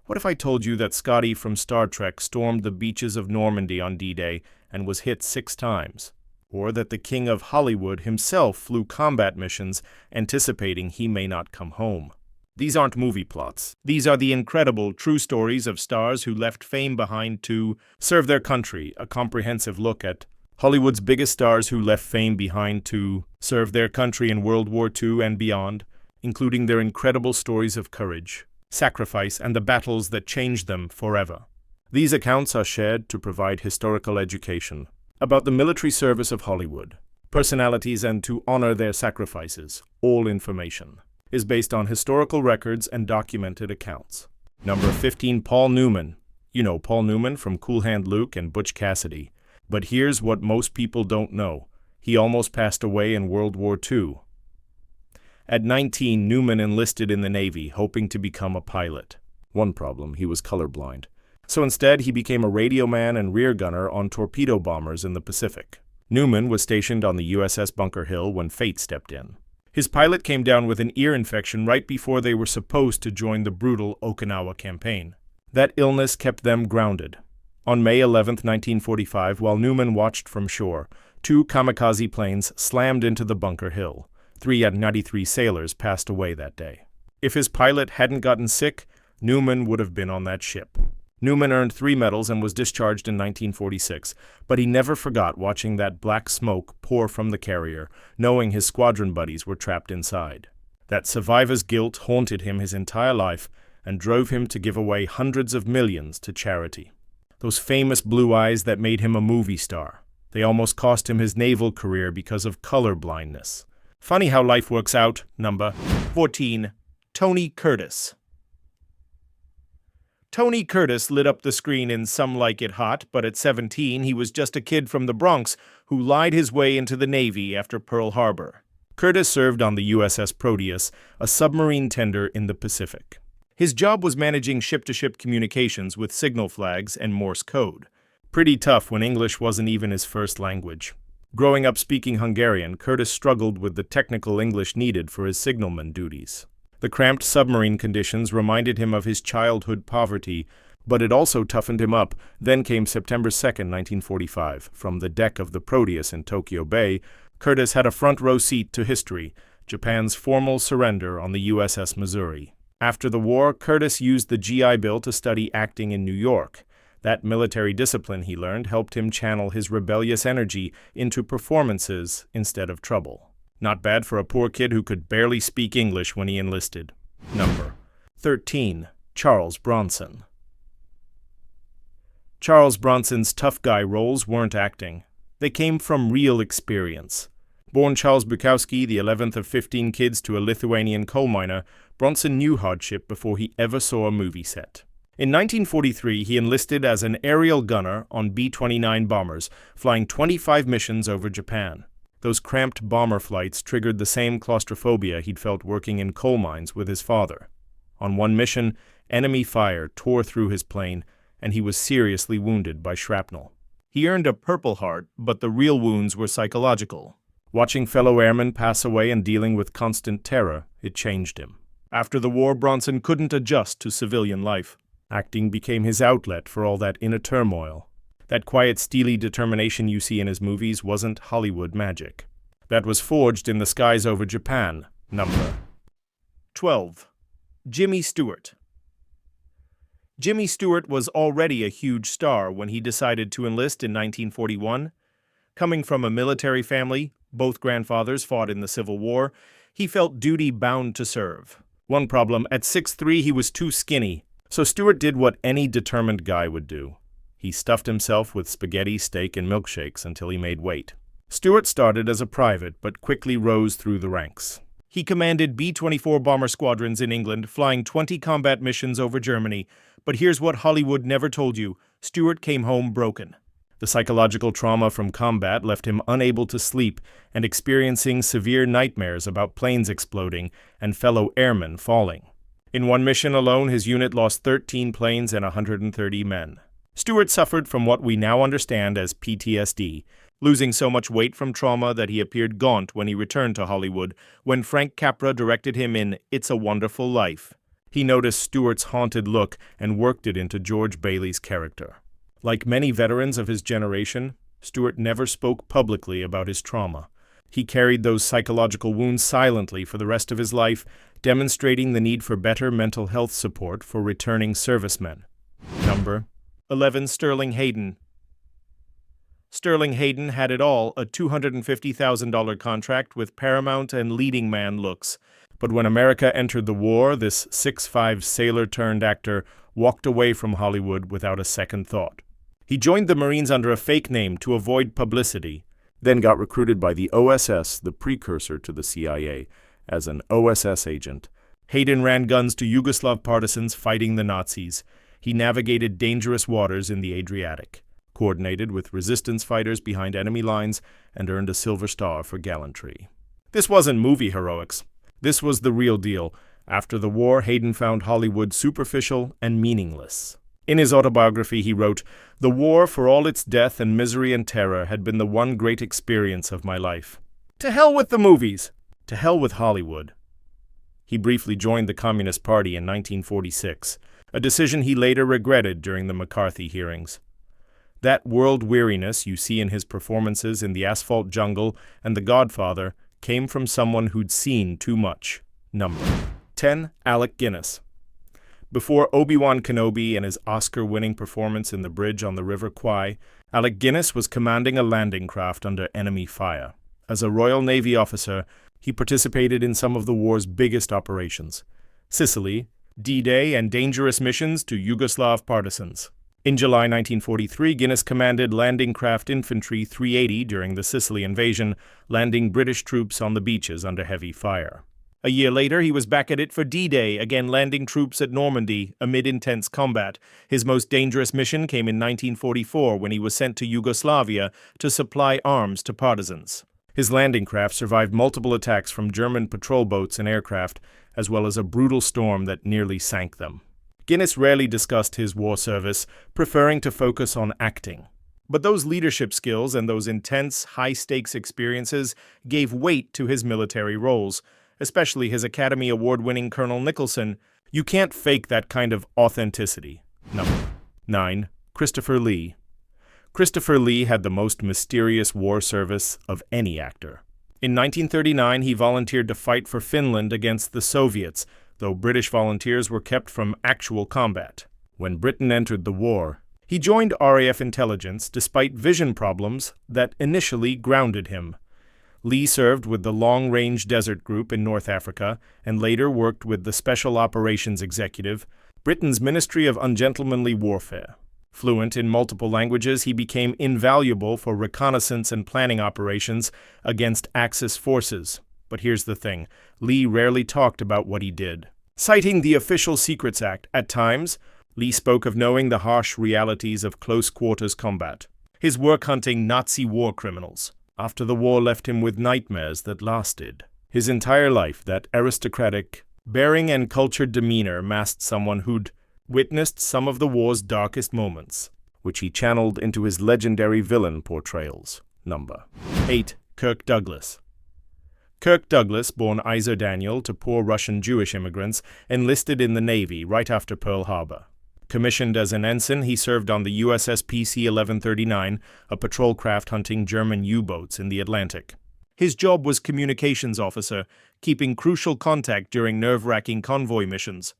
What if I told you that Scotty from Star Trek stormed the beaches of Normandy on D-Day and was hit 6 times? Or that the King of Hollywood himself flew combat missions anticipating he may not come home? These aren't movie plots. These are the incredible, true stories of stars who left fame behind to serve their country, a comprehensive look at Hollywood's biggest stars who left fame behind to serve their country in World War II and beyond, including their incredible stories of courage, sacrifice, and the battles that changed them forever. These accounts are shared to provide historical education about the military service of Hollywood, personalities, and to honor their sacrifices. All information is based on historical records and documented accounts. Number 15, Paul Newman. You know Paul Newman from Cool Hand Luke and Butch Cassidy. But here's what most people don't know. He almost passed away in World War II. At 19, Newman enlisted in the Navy, hoping to become a pilot. One problem, he was colorblind. So instead, he became a radio man and rear gunner on torpedo bombers in the Pacific. Newman was stationed on the USS Bunker Hill when fate stepped in. His pilot came down with an ear infection right before they were supposed to join the brutal Okinawa campaign. That illness kept them grounded. On May 11, 1945, while Newman watched from shore, 2 kamikaze planes slammed into the Bunker Hill. 3 out of 93 sailors passed away that day. If his pilot hadn't gotten sick, Newman would have been on that ship. Newman earned 3 medals and was discharged in 1946, but he never forgot watching that black smoke pour from the carrier, knowing his squadron buddies were trapped inside. That survivor's guilt haunted him his entire life and drove him to give away hundreds of millions to charity. Those famous blue eyes that made him a movie star. They almost cost him his naval career because of color blindness. Funny how life works out. Number 14, Tony Curtis. Tony Curtis lit up the screen in Some Like It Hot, but at 17 he was just a kid from the Bronx who lied his way into the Navy after Pearl Harbor. Curtis served on the USS Proteus, a submarine tender in the Pacific. His job was managing ship-to-ship communications with signal flags and Morse code. Pretty tough when English wasn't even his first language. Growing up speaking Hungarian, Curtis struggled with the technical English needed for his signalman duties. The cramped submarine conditions reminded him of his childhood poverty, but it also toughened him up. Then came September 2, 1945. From the deck of the Proteus in Tokyo Bay, Curtis had a front-row seat to history, Japan's formal surrender on the USS Missouri. After the war, Curtis used the GI Bill to study acting in New York. That military discipline he learned helped him channel his rebellious energy into performances instead of trouble. Not bad for a poor kid who could barely speak English when he enlisted. Number 13, Charles Bronson. Charles Bronson's tough guy roles weren't acting. They came from real experience. Born Charles Bukowski, the 11th of 15 kids to a Lithuanian coal miner, Bronson knew hardship before he ever saw a movie set. In 1943, he enlisted as an aerial gunner on B-29 bombers, flying 25 missions over Japan. Those cramped bomber flights triggered the same claustrophobia he'd felt working in coal mines with his father. On one mission, enemy fire tore through his plane, and he was seriously wounded by shrapnel. He earned a Purple Heart, but the real wounds were psychological. Watching fellow airmen pass away and dealing with constant terror, it changed him. After the war, Bronson couldn't adjust to civilian life. Acting became his outlet for all that inner turmoil. That quiet, steely determination you see in his movies wasn't Hollywood magic. That was forged in the skies over Japan. Number 12, Jimmy Stewart. Jimmy Stewart was already a huge star when he decided to enlist in 1941. Coming from a military family, both grandfathers fought in the Civil War, he felt duty-bound to serve. One problem, at 6'3" he was too skinny, so Stewart did what any determined guy would do. He stuffed himself with spaghetti, steak, and milkshakes until he made weight. Stewart started as a private, but quickly rose through the ranks. He commanded B-24 bomber squadrons in England, flying 20 combat missions over Germany. But here's what Hollywood never told you: Stewart came home broken. The psychological trauma from combat left him unable to sleep and experiencing severe nightmares about planes exploding and fellow airmen falling. In one mission alone, his unit lost 13 planes and 130 men. Stewart suffered from what we now understand as PTSD, losing so much weight from trauma that he appeared gaunt when he returned to Hollywood when Frank Capra directed him in It's a Wonderful Life. He noticed Stewart's haunted look and worked it into George Bailey's character. Like many veterans of his generation, Stewart never spoke publicly about his trauma. He carried those psychological wounds silently for the rest of his life, demonstrating the need for better mental health support for returning servicemen. Number 11. Sterling Hayden. Sterling Hayden had it all, a $250,000 contract with Paramount and leading man looks. But when America entered the war, this 6'5" sailor-turned-actor walked away from Hollywood without a second thought. He joined the Marines under a fake name to avoid publicity, then got recruited by the OSS, the precursor to the CIA, as an OSS agent. Hayden ran guns to Yugoslav partisans fighting the Nazis. He navigated dangerous waters in the Adriatic, coordinated with resistance fighters behind enemy lines, and earned a Silver Star for gallantry. This wasn't movie heroics. This was the real deal. After the war, Hayden found Hollywood superficial and meaningless. In his autobiography, he wrote, "The war, for all its death and misery and terror, had been the one great experience of my life. To hell with the movies! To hell with Hollywood." He briefly joined the Communist Party in 1946, a decision he later regretted during the McCarthy hearings. That world weariness you see in his performances in The Asphalt Jungle and The Godfather came from someone who'd seen too much. Number 10. Alec Guinness. Before Obi-Wan Kenobi and his Oscar-winning performance in The Bridge on the River Kwai, Alec Guinness was commanding a landing craft under enemy fire. As a Royal Navy officer, he participated in some of the war's biggest operations: Sicily, D-Day, and dangerous missions to Yugoslav partisans. In July 1943, Guinness commanded Landing Craft Infantry 380 during the Sicily invasion, landing British troops on the beaches under heavy fire. A year later, he was back at it for D-Day, again landing troops at Normandy amid intense combat. His most dangerous mission came in 1944 when he was sent to Yugoslavia to supply arms to partisans. His landing craft survived multiple attacks from German patrol boats and aircraft, as well as a brutal storm that nearly sank them. Guinness rarely discussed his war service, preferring to focus on acting. But those leadership skills and those intense, high-stakes experiences gave weight to his military roles, especially his Academy Award-winning Colonel Nicholson. You can't fake that kind of authenticity. Number 9. Christopher Lee. Christopher Lee had the most mysterious war service of any actor. In 1939, he volunteered to fight for Finland against the Soviets, though British volunteers were kept from actual combat. When Britain entered the war, he joined RAF intelligence despite vision problems that initially grounded him. Lee served with the Long Range Desert Group in North Africa and later worked with the Special Operations Executive, Britain's Ministry of Ungentlemanly Warfare. Fluent in multiple languages, he became invaluable for reconnaissance and planning operations against Axis forces. But here's the thing, Lee rarely talked about what he did. Citing the Official Secrets Act, at times, Lee spoke of knowing the harsh realities of close-quarters combat. His work hunting Nazi war criminals. After the war left him with nightmares that lasted. His entire life, that aristocratic, bearing and cultured demeanor masked someone who'd witnessed some of the war's darkest moments, which he channeled into his legendary villain portrayals. Number 8. Kirk Douglas. Kirk Douglas, born Iser Daniel to poor Russian Jewish immigrants, enlisted in the Navy right after Pearl Harbor. Commissioned as an ensign, he served on the USS PC-1139, a patrol craft hunting German U-boats in the Atlantic. His job was communications officer, keeping crucial contact during nerve-wracking convoy missions.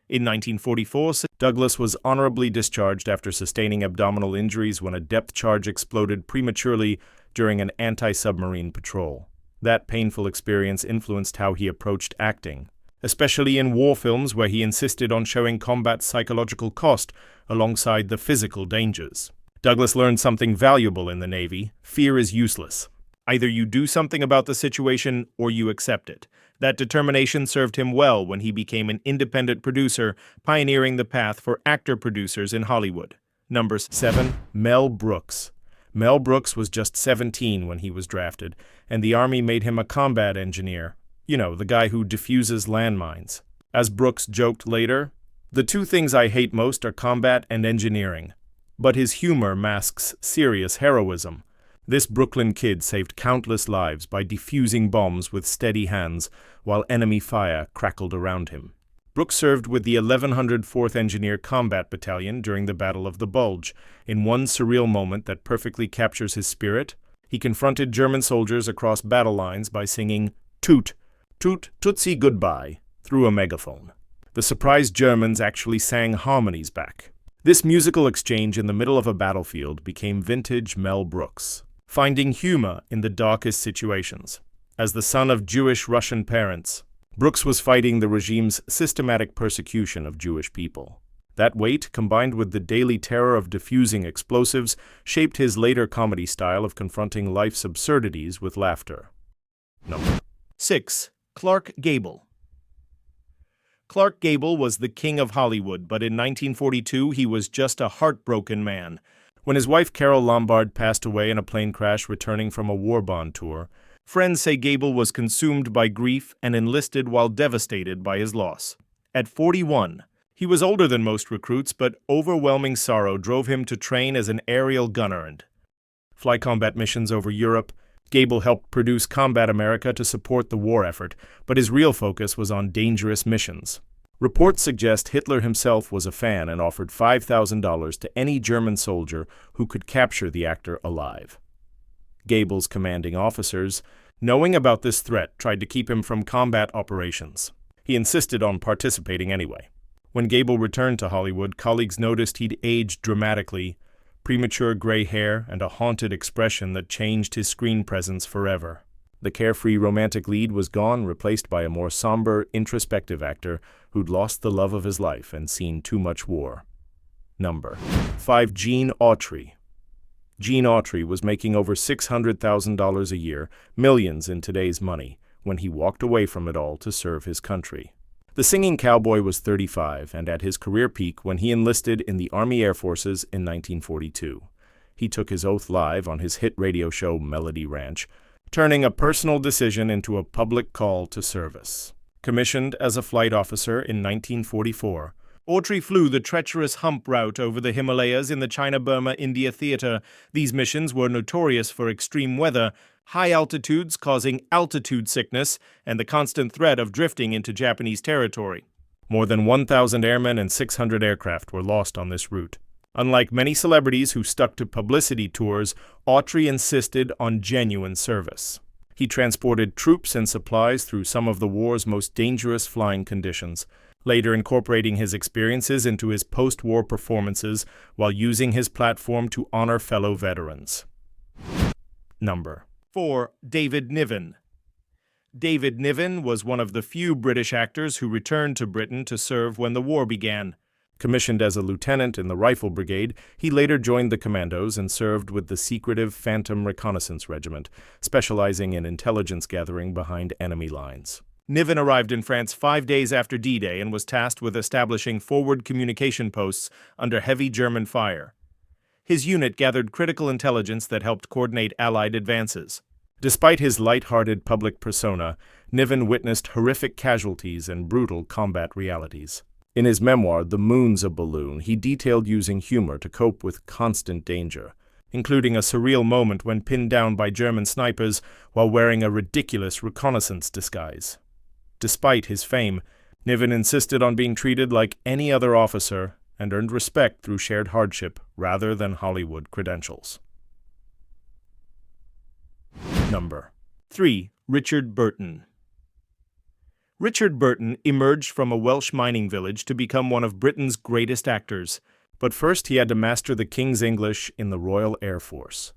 In 1944, Douglas was honorably discharged after sustaining abdominal injuries when a depth charge exploded prematurely during an anti-submarine patrol. That painful experience influenced how he approached acting, especially in war films where he insisted on showing combat's psychological cost alongside the physical dangers. Douglas learned something valuable in the Navy: fear is useless. Either you do something about the situation or you accept it. That determination served him well when he became an independent producer, pioneering the path for actor-producers in Hollywood. Number 7. Mel Brooks. Mel Brooks was just 17 when he was drafted, and the Army made him a combat engineer. You know, the guy who defuses landmines. As Brooks joked later, "The two things I hate most are combat and engineering." But his humor masks serious heroism. This Brooklyn kid saved countless lives by defusing bombs with steady hands while enemy fire crackled around him. Brooks served with the 1104th Engineer Combat Battalion during the Battle of the Bulge. In one surreal moment that perfectly captures his spirit, he confronted German soldiers across battle lines by singing "Toot, toot, tootsie goodbye" through a megaphone. The surprised Germans actually sang harmonies back. This musical exchange in the middle of a battlefield became vintage Mel Brooks, finding humor in the darkest situations. As the son of Jewish Russian parents, Brooks was fighting the regime's systematic persecution of Jewish people. That weight, combined with the daily terror of diffusing explosives, shaped his later comedy style of confronting life's absurdities with laughter. Number 6. Clark Gable. Clark Gable was the king of Hollywood, but in 1942 he was just a heartbroken man. When his wife Carol Lombard passed away in a plane crash returning from a war bond tour, friends say Gable was consumed by grief and enlisted while devastated by his loss. At 41, he was older than most recruits, but overwhelming sorrow drove him to train as an aerial gunner and fly combat missions over Europe. Gable helped produce Combat America to support the war effort, but his real focus was on dangerous missions. Reports suggest Hitler himself was a fan and offered $5,000 to any German soldier who could capture the actor alive. Gable's commanding officers, knowing about this threat, tried to keep him from combat operations. He insisted on participating anyway. When Gable returned to Hollywood, colleagues noticed he'd aged dramatically, premature gray hair and a haunted expression that changed his screen presence forever. The carefree romantic lead was gone, replaced by a more somber, introspective actor who'd lost the love of his life and seen too much war. Number 5. Gene Autry. Gene Autry was making over $600,000 a year, millions in today's money, when he walked away from it all to serve his country. The singing cowboy was 35 and at his career peak when he enlisted in the Army Air Forces in 1942. He took his oath live on his hit radio show Melody Ranch, turning a personal decision into a public call to service. Commissioned as a flight officer in 1944, Autry flew the treacherous hump route over the Himalayas in the China-Burma-India theater. These missions were notorious for extreme weather, high altitudes causing altitude sickness, and the constant threat of drifting into Japanese territory. More than 1,000 airmen and 600 aircraft were lost on this route. Unlike many celebrities who stuck to publicity tours, Autry insisted on genuine service. He transported troops and supplies through some of the war's most dangerous flying conditions, later incorporating his experiences into his post-war performances while using his platform to honor fellow veterans. Number 4. David Niven. David Niven was one of the few British actors who returned to Britain to serve when the war began. Commissioned as a lieutenant in the Rifle Brigade, he later joined the Commandos and served with the secretive Phantom Reconnaissance Regiment, specializing in intelligence gathering behind enemy lines. Niven arrived in France 5 days after D-Day and was tasked with establishing forward communication posts under heavy German fire. His unit gathered critical intelligence that helped coordinate Allied advances. Despite his light-hearted public persona, Niven witnessed horrific casualties and brutal combat realities. In his memoir, The Moon's a Balloon, he detailed using humor to cope with constant danger, including a surreal moment when pinned down by German snipers while wearing a ridiculous reconnaissance disguise. Despite his fame, Niven insisted on being treated like any other officer and earned respect through shared hardship rather than Hollywood credentials. Number 3. Richard Burton. Richard Burton emerged from a Welsh mining village to become one of Britain's greatest actors, but first he had to master the King's English in the Royal Air Force.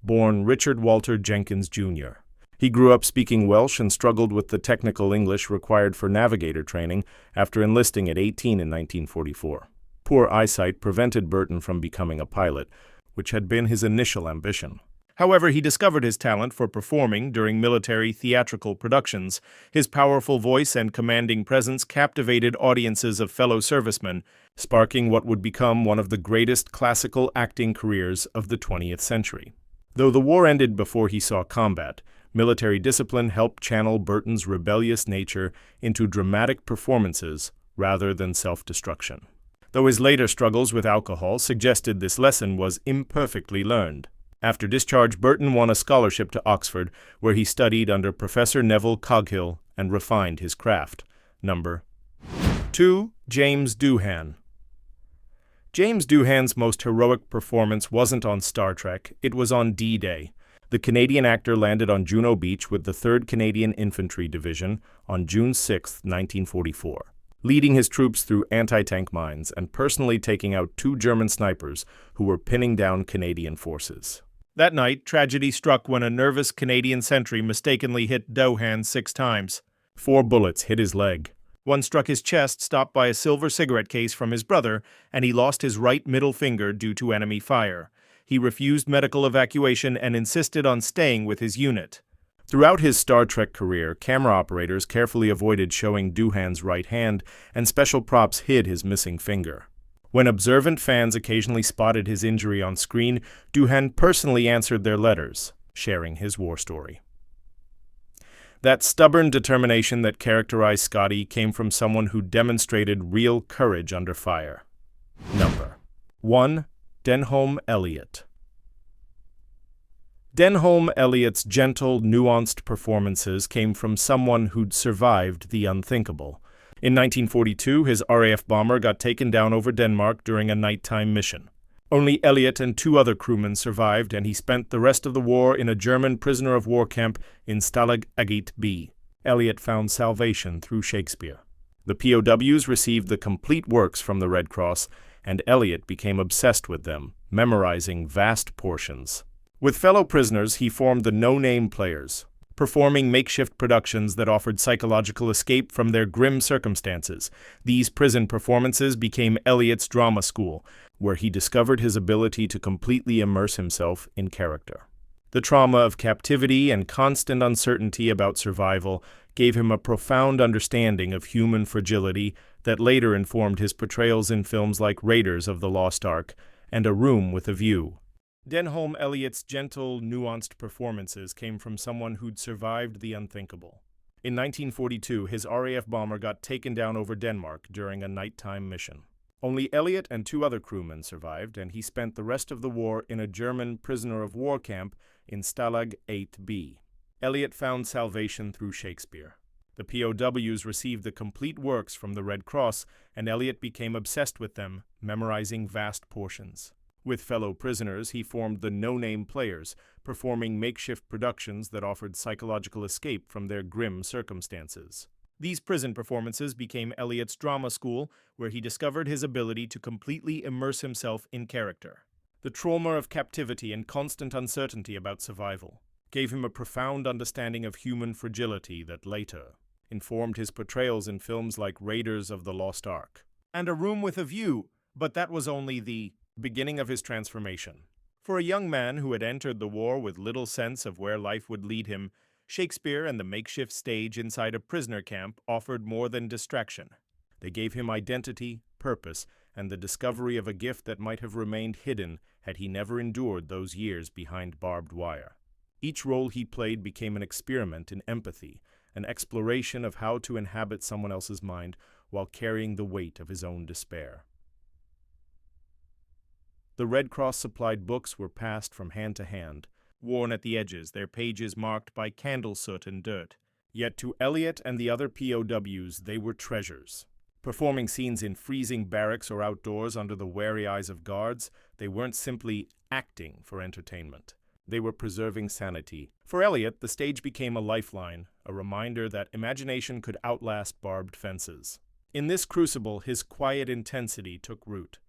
Born Richard Walter Jenkins, Jr., he grew up speaking Welsh and struggled with the technical English required for navigator training after enlisting at 18 in 1944. Poor eyesight prevented Burton from becoming a pilot, which had been his initial ambition. However, he discovered his talent for performing during military theatrical productions. His powerful voice and commanding presence captivated audiences of fellow servicemen, sparking what would become one of the greatest classical acting careers of the 20th century. Though the war ended before he saw combat, military discipline helped channel Burton's rebellious nature into dramatic performances rather than self-destruction. Though his later struggles with alcohol suggested this lesson was imperfectly learned. After discharge, Burton won a scholarship to Oxford, where he studied under Professor Neville Coghill and refined his craft. Number 2. James Doohan. James Doohan's most heroic performance wasn't on Star Trek, it was on D-Day. The Canadian actor landed on Juno Beach with the 3rd Canadian Infantry Division on June 6, 1944, leading his troops through anti-tank mines and personally taking out 2 German snipers who were pinning down Canadian forces. That night, tragedy struck when a nervous Canadian sentry mistakenly hit Doohan 6 times. 4 bullets hit his leg. One struck his chest, stopped by a silver cigarette case from his brother, and he lost his right middle finger due to enemy fire. He refused medical evacuation and insisted on staying with his unit. Throughout his Star Trek career, camera operators carefully avoided showing Doohan's right hand, and special props hid his missing finger. When observant fans occasionally spotted his injury on screen, Doohan personally answered their letters, sharing his war story. That stubborn determination that characterized Scotty came from someone who demonstrated real courage under fire. Number 1. Denholm Elliott. Denholm Elliott's gentle, nuanced performances came from someone who'd survived the unthinkable. In 1942, his RAF bomber got taken down over Denmark during a nighttime mission. Only Elliott and 2 other crewmen survived, and he spent the rest of the war in a German prisoner of war camp in Stalag 8B. Elliott found salvation through Shakespeare. The POWs received the complete works from the Red Cross, and Elliott became obsessed with them, memorizing vast portions. With fellow prisoners, he formed the No Name Players, performing makeshift productions that offered psychological escape from their grim circumstances. These prison performances became Elliott's drama school, where he discovered his ability to completely immerse himself in character. The trauma of captivity and constant uncertainty about survival gave him a profound understanding of human fragility that later informed his portrayals in films like Raiders of the Lost Ark and A Room with a View. Denholm Elliott's gentle, nuanced performances came from someone who'd survived the unthinkable. In 1942, his RAF bomber got taken down over Denmark during a nighttime mission. Only Elliott and 2 other crewmen survived, and he spent the rest of the war in a German prisoner of war camp in Stalag 8B. Elliott found salvation through Shakespeare. The POWs received the complete works from the Red Cross, and Elliott became obsessed with them, memorizing vast portions. With fellow prisoners, he formed the No Name Players, performing makeshift productions that offered psychological escape from their grim circumstances. These prison performances became Elliott's drama school, where he discovered his ability to completely immerse himself in character. The trauma of captivity and constant uncertainty about survival gave him a profound understanding of human fragility that later informed his portrayals in films like Raiders of the Lost Ark and A Room with a View, but that was only the beginning of his transformation. For a young man who had entered the war with little sense of where life would lead him, Shakespeare and the makeshift stage inside a prisoner camp offered more than distraction. They gave him identity, purpose, and the discovery of a gift that might have remained hidden had he never endured those years behind barbed wire. Each role he played became an experiment in empathy, an exploration of how to inhabit someone else's mind while carrying the weight of his own despair. The Red Cross-supplied books were passed from hand to hand, worn at the edges, their pages marked by candle soot and dirt. Yet to Elliott and the other POWs, they were treasures. Performing scenes in freezing barracks or outdoors under the wary eyes of guards, they weren't simply acting for entertainment. They were preserving sanity. For Elliott, the stage became a lifeline, a reminder that imagination could outlast barbed fences. In this crucible, his quiet intensity took root.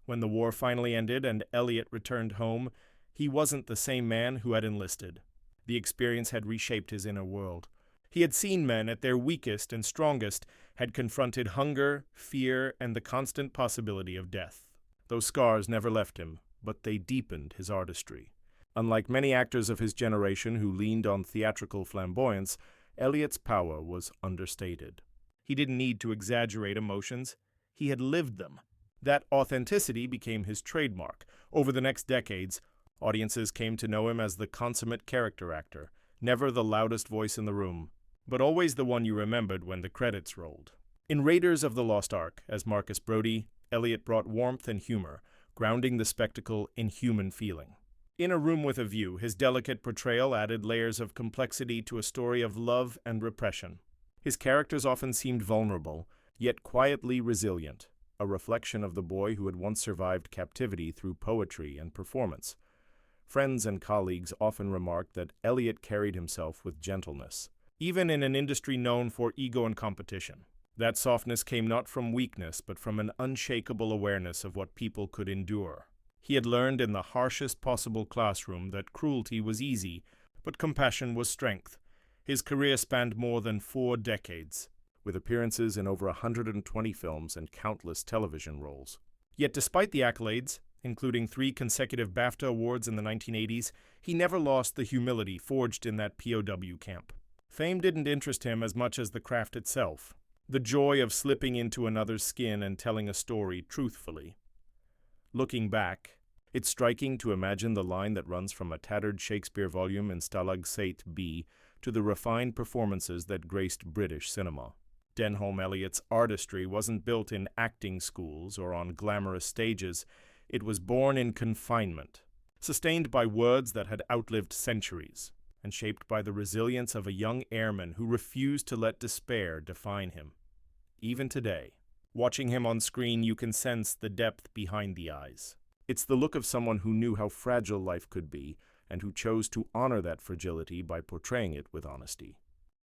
When the war finally ended and Elliott returned home, he wasn't the same man who had enlisted. The experience had reshaped his inner world. He had seen men at their weakest and strongest, had confronted hunger, fear, and the constant possibility of death. Those scars never left him, but they deepened his artistry. Unlike many actors of his generation who leaned on theatrical flamboyance, Elliott's power was understated. He didn't need to exaggerate emotions. He had lived them. That authenticity became his trademark. Over the next decades, audiences came to know him as the consummate character actor, never the loudest voice in the room, but always the one you remembered when the credits rolled. In Raiders of the Lost Ark, as Marcus Brody, Elliott brought warmth and humor, grounding the spectacle in human feeling. In A Room with a View, his delicate portrayal added layers of complexity to a story of love and repression. His characters often seemed vulnerable, yet quietly resilient, a reflection of the boy who had once survived captivity through poetry and performance. Friends and colleagues often remarked that Elliott carried himself with gentleness, even in an industry known for ego and competition. That softness came not from weakness, but from an unshakable awareness of what people could endure. He had learned in the harshest possible classroom that cruelty was easy, but compassion was strength. His career spanned more than 4 decades, with appearances in over 120 films and countless television roles. Yet despite the accolades, including 3 consecutive BAFTA awards in the 1980s, he never lost the humility forged in that POW camp. Fame didn't interest him as much as the craft itself, the joy of slipping into another's skin and telling a story truthfully. Looking back, it's striking to imagine the line that runs from a tattered Shakespeare volume in Stalag Sait B to the refined performances that graced British cinema. Denholm Elliott's artistry wasn't built in acting schools or on glamorous stages. It was born in confinement, sustained by words that had outlived centuries, and shaped by the resilience of a young airman who refused to let despair define him. Even today, watching him on screen, you can sense the depth behind the eyes. It's the look of someone who knew how fragile life could be, and who chose to honor that fragility by portraying it with honesty.